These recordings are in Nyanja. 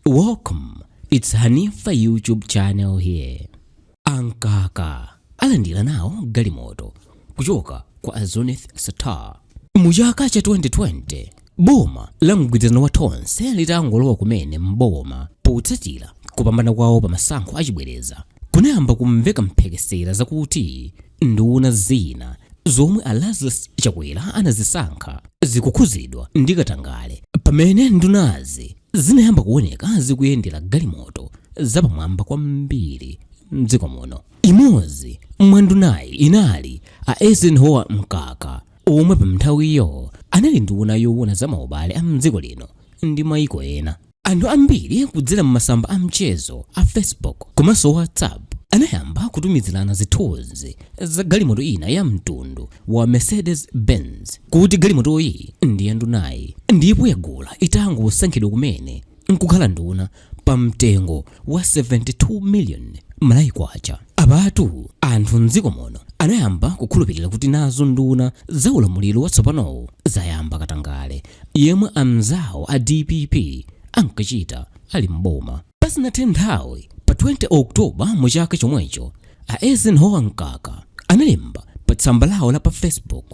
Welcome, it's Hanifa YouTube channel here. Mkaka Alandira nawo Galimoto Kuchoka kwa Zuneth Sattar. Mu chaka cha 2020 boma la mgwirizano wa tonse litangolowa kumene mboma potsatira kupambana kwawo pa masankho achibwereza kunayamba kumveka mphekesera zakuti nduna zina zomwe Lazarus Chakwera anazisankha zikukhuzidwa ndi katangale pamene ndunazi zinayamba kuoneka zikuyendera galimoto zapamwamba kwambiri mdziko muno. Imodzi mwa ndunayi inali Mkaka omwe pa nthawiyo anali nduna yoona za maubale a mdziko lino ndi mayiko ena. Anthu ambiri kudzera m'masamba a mchezo a Facebook komanso WhatsApp anayamba kutumizirana zithunzi za galimoto ina ya mtundu wa Mercedes Benz kuti galimoto iyi ndi ya ndunayi ndipo yagula itangosankhidwa kumene nkukhala nduna pa mtengo wa 72 million malayi kwacha. Apatu anthu mdziko muno anayamba kukhulupirira kuti nazo nduna za ulamuliro watsopanowo zayamba katangale yemwe amzawo a DPP ankachita ali mboma. Pasanathe nthawi pa 20 Oktoba mu chaka chomwecho Mkaka analemba pa tsamba lawo la pa Facebook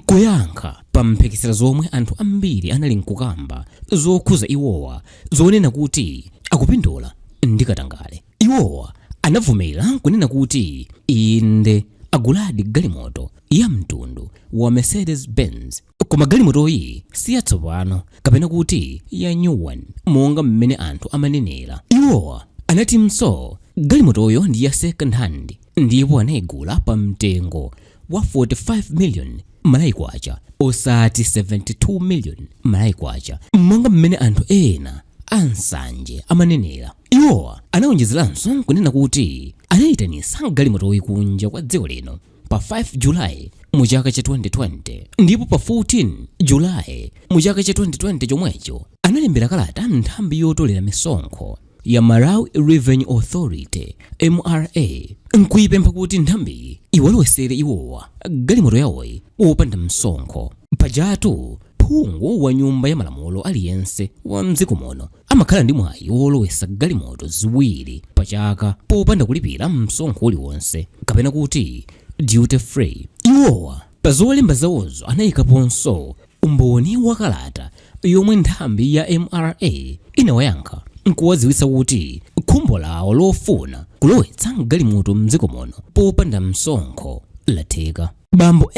kuyankha pa mphekesera zomwe anthu ambiri anali nkukamba zokhuza iwowa zonena kuti akupindula ndi katangale. Iwowa anavumira kunena kuti inde aguladi galimoto ya mtundu wa Mercedes Benz koma galimoto iyi si yatsopano kapena kuti ya new one monga mmene anthu amanenera. Iwowa anati galimotoyo ndi ya second hand ndipo anayigula pa mtengo wa 45 million malayi kwacha osati 72 million malayi kwacha monga mmene anthu ena ansanje amanenera. Iwowa anawonjezeranso kunena kuti anayitanisa galimotoyi kunja kwa dziko lino pa 5 July mu chaka cha 2020 ndipo pa 14 July mu chaka cha 2020 chomwecho analembera kalata nthambi yotolera misonkho ya Malawi Revenue Authority MRA nkuyipempha kuti nthambi iwalowesere iwowa galimoto yawoyi wopanda msonkho. Pajatu phungu wa nyumba ya malamulo aliyense wa mdziko muno amakhala ndi mwayi wolowesa galimoto ziwiri pa chaka popanda kulipira msonkho uliwonse kapena kuti duty free. Iwowa pa zolemba zawozo anayikaponso umboni wa kalata yomwe nthambi ya MRA inawayankha nkuwadziwitsa kuti khumbo lawo lofuna kulowetsa galimoto mdziko muno popanda msonkho latheka. Bambo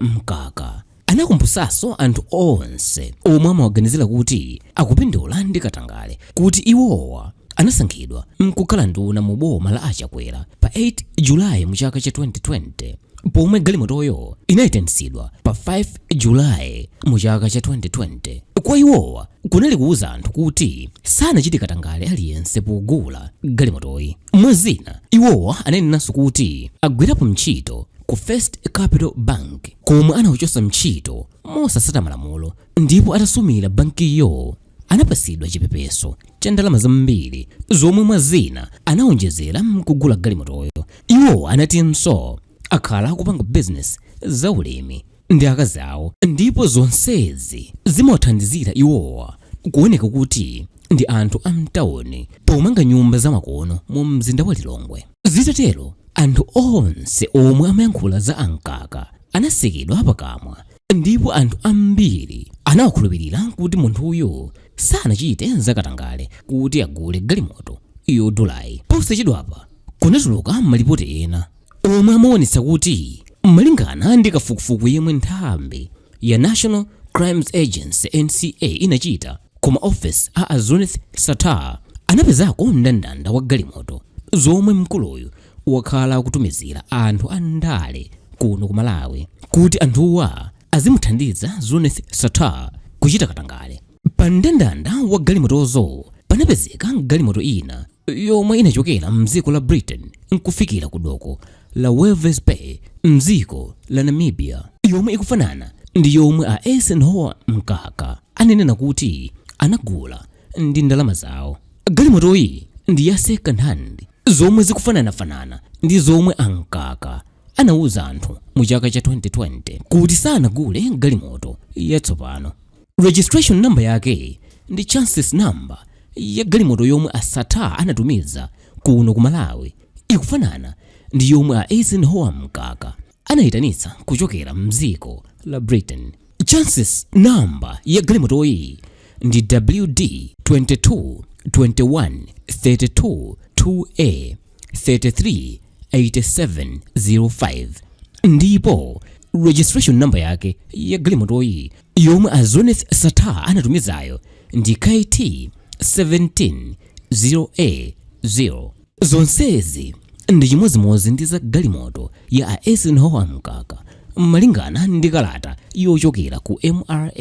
Mkaka anakumbutsanso anthu onse omwe amawaganizira kuti akupindula ndi katangale kuti iwowa anasankhidwa mkukhala nduna mu boma la Achakwera pa 8 July mu chaka cha 2020 pomwe galimotoyo inayitanitsidwa pa 5 July mu chaka cha 2020. Kwa iwowa kunali kuuza anthu kuti sanachite katangale aliyense pogula galimotoyi. Mwazina iwowa ananenanso kuti agwirapo mchito ku First Capital Bank komwe anawuchosa mchito mosasata malamulo ndipo atasumira bankiyo anapasidwa chipepeso cha ndalama zambiri zomwe mwazina anawonjezera mkugula galimotoyo. Iwowa anatinso akhala akupanga business za ulimi ndi akazi awo ndipo zonsezi zimawathandizira iwowa kuoneka kuti ndi anthu amtawuni pomanga nyumba zamakono mu mzinda wa Lilongwe. Zitatero anthu onse omwe amayankhula za Mkaka anasekedwa pakamwa ndipo anthu ambiri anawakhulupirira kuti munthuyo sanachite zakatangale kuti agule galimoto yodulayi. Posachedwapa kunatuluka malipoti ena omwe amaonetsa kuti malingana ndi kafukufuku yemwe nthambi ya National Crimes Agency NCA inachita koma office a Zuneth Sattar anapezako mndandanda wa galimoto zomwe mkuluyu wakhala kutumizira anthu andale kuno ku Malawi kuti anthuwa azimuthandiza Zuneth Sattar kuchita katangale. Pa mndandanda wa galimotozo panapezeka galimoto ina yomwe inachokera mdziko la Britain nkufikira ku doko la Walvis Bay mdziko la Namibia yomwe ikufanana ndi yomwe Mkaka anenena kuti anagula ndi ndalama zawo. Galimoto iyi ndi ya second hand zomwe zikufanana ndi zomwe Mkaka anauza anthu mu chaka cha 2020 kuti sanagule galimoto yatsopano. Registration number yake ndi chassis number ya galimoto yomwe a Sattar anatumiza kuno ku Malawi ikufanana ndi yomwe a Eisenhower Mkaka anayitanitsa kuchokera mdziko la Britain. Chances number ya galimoto iyi ndi WD 22 21 32 2A 33 8705 ndipo registration number yake ya galimoto iyi yomwe a Zuneth Sattar anatumizayo ndi KT 170A0. Zonsezi ndi chimodzimodzi ndi za galimoto ya a Eisenhower Mkaka malingana ndi kalata yochokera ku MRA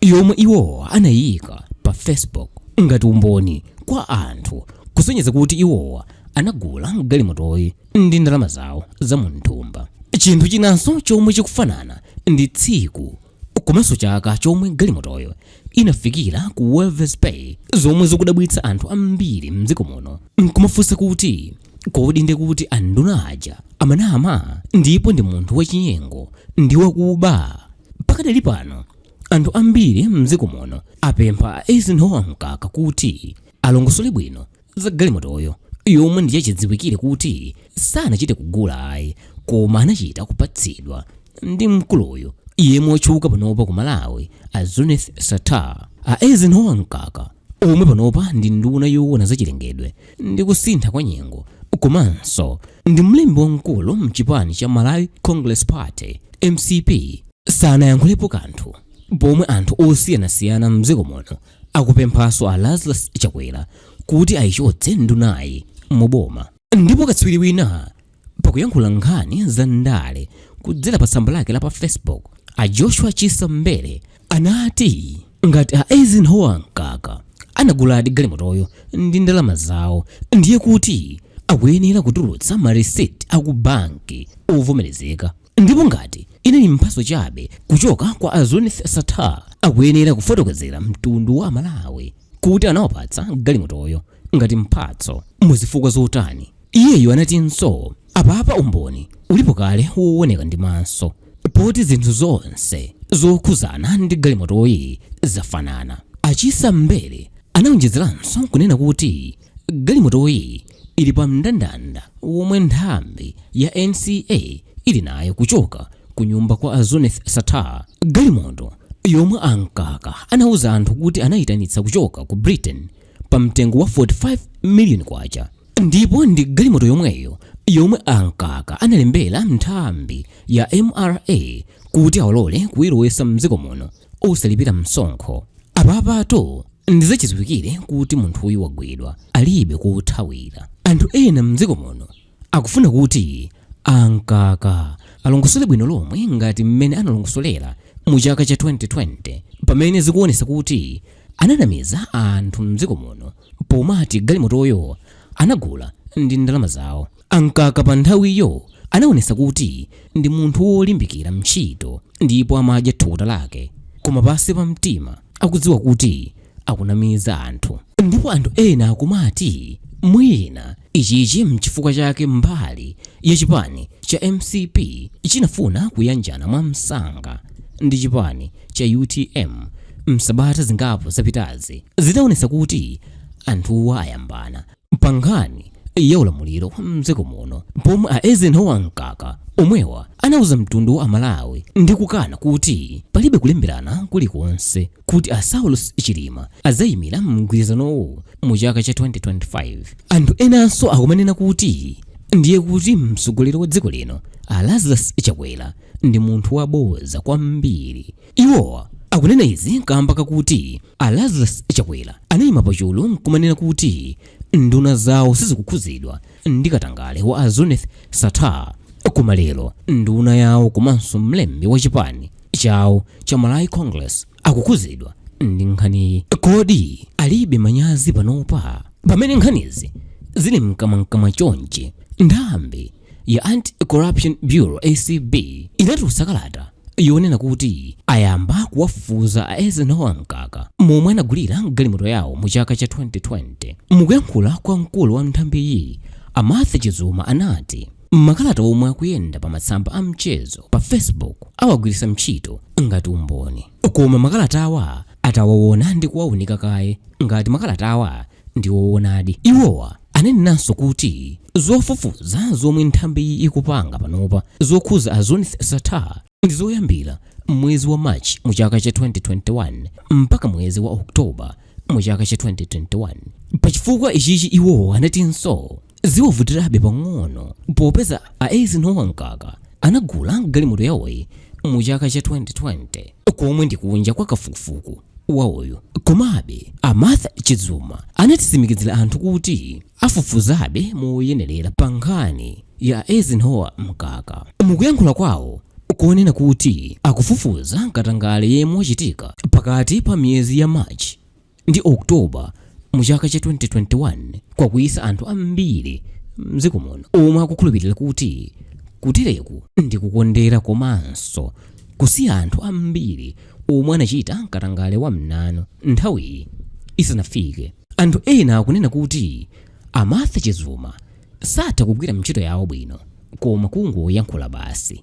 yomwe iwowa anayika pa Facebook ngati umboni kwa anthu kusonyeza kuti iwowa anagula galimotoyi ndi ndalama zawo za munthumba. Chinthu chinanso chomwe chikufanana ndi tsiku komanso chaka chomwe galimotoyo inafikira ku Walvis Bay zomwe zikudabwitsa anthu ambiri mdziko muno nkumafunsa kuti kodi ndi kuti anduna aja amanama ndipo ndi munthu wachinyengo ndi wakuba. Pakadali pano anthu ambiri mdziko muno apempha a Eisenhower Mkaka kuti alongosole bwino za galimotoyo yomwe ndi yachidziwikire kuti sanachite kugula ayi koma anachita kupatsidwa ndi mkuluyo yemwe otchuka panopa ku Malawi a Zuneth Sattar. A Eisenhower Mkaka omwe panopa ndi nduna yoona zachilengedwe ndi kusintha kwa nyengo komanso ndi mlembi wamkulu mchipani cha Malawi Congress Party MCP sanayankhulepo kanthu pomwe anthu osiyanasiyana mdziko muno akupemphaso a Lazarus Chakwera kuti ayichotse ndunayi muboma. Ndipo katswiri wina pakuyankhula nkhani za ndale kudzera pa tsamba lake la pa Facebook a Joshua Chisambere anati ngati a Eisenhower Mkaka anaguladi galimotoyo ndi ndalama zawo ndiye kuti akuyenera kutulutsa mareceipt aku banki ovomerezeka, ndipo ngati inali mphaso chabe kuchoka kwa a Zuneth Sattar akuyenera kufotokozera mtundu wa Malawi kuti anawapatsa galimotoyo ngati mphatso muzifukwa zotani. Iyeyo anatinso apapa umboni ulipo kale wooneka ndi maso poti zinthu zonse zokhuzana ndi galimotoyi zafanana. Achisambere anawonjezeranso kunena kuti galimotoyi ili pa mndandanda womwe nthambi ya NCA ili nayo kuchoka ku nyumba kwa a Zuneth Sattar. Galimoto yomwe a Mkaka anauza anthu kuti anayitanitsa kuchoka ku Britain pa mtengo wa 45 million kwacha, ndipo ndi galimoto yomweyo yomwe a Mkaka analembera nthambi ya MRA kuti awalole kuyilowesa mdziko muno osalipira msonkho. Apapato ndi zachidziwikire kuti munthuyu wagwidwa alibe kuthawira. Anthu ena mdziko muno akufuna kuti a Mkaka alongosole bwino lomwe ngati mmene analongosolera mu chaka cha 2020 pamene zikuonesa kuti ananamiza anthu mdziko muno pomati galimotoyo anagula ndi ndalama zawo. A Mkaka pa nthawiyo anaonesa kuti ndi munthu wolimbikira mchito ndipo amadya thukuta lake koma pansi pa mtima akudziwa kuti akunamiza anthu. Ndipo anthu ena akumati mwina ichichi mchifukwa chake mbali ya chipani cha MCP chinafuna kuyanjana mwa msanga ndi chipani cha UTM msabata zingapo zapitazi zinaonesa kuti anthuwa ayambana pa nkhani ya ulamuliro mdziko muno, pomwe a Eisenhower Mkaka omwewa anauza mtundu wa Malawi ndi kukana kuti palibe kulemberana kulikonse kuti a Saulus Chilima azayimira mgwirizanowo mu chaka cha 2025. Anthu enanso akumanena kuti ndiye kuti mtsogoleri wa dziko lino a Lazarus Chakwera ndi munthu waboza kwambiri. Iwowa akunena izi kamba kakuti a Lazarus Chakwera anayima pachulu nkumanena kuti nduna zawo sizikukhuzidwa ndi katangale wa a Zuneth Sattar, koma lero nduna yawo komanso mlembi wa chipani chawo cha Malawi Congress akukhuzidwa ndi nkhani. Kodi alibe manyazi panopa pamene nkhanizi zili mkamwa chonchi? Nthambi ya Anti-Corruption Bureau ACB inatulutsa kalata yonena kuti ayamba kuwafufuza a Eisenhower Mkaka momwe anagulira galimoto yawo mu chaka cha 2020. Mukuyankhula kwa mkulu wa nthambiyi Amartha Chizuma anati makalata omwe akuyenda pa matsamba a mchezo pa Facebook awagwiritsa mchito ngati umboni, koma makalata awa atawaona ndi kuwaunika kaye ngati makalata awa ndi woonadi. Iwowa anenanso kuti zofufuza zomwe nthambi ikupanga panopa zokhuza a Zuneth Sattar ndi zoyambira mwezi wa March mu chaka cha 2021 mpaka mwezi wa Oktoba mu chaka cha 2021. Pachifukwa ichichi iwowa anatinso ziwavutirabe pang'ono popeza NAWO Mkaka anagula galimoto yawoyi mu chaka cha 2020 komwe ndi kunja kwa kafukufuku wawoyo. Komabe Martha Chizuma anatitsimikizira anthu kuti afufuzabe moyenerera pa nkhani ya NAWO Mkaka. Mukuyankhula kwawo kuonena kuti akufufuza katangale yemwe wachitika pakati pa miyezi ya March ndi Oktoba mu chaka cha 2021 kwakuyisa anthu ambiri mdziko muno omwe akukhulupirira kuti kutereku ndi kukondera komanso kusiya anthu ambiri omwe anachita katangale wa mnano nthawi isanafike. Anthu ena akunena kuti Martha Chizuma satha kugwira ntchito yawo bwino koma kungoyankhula basi.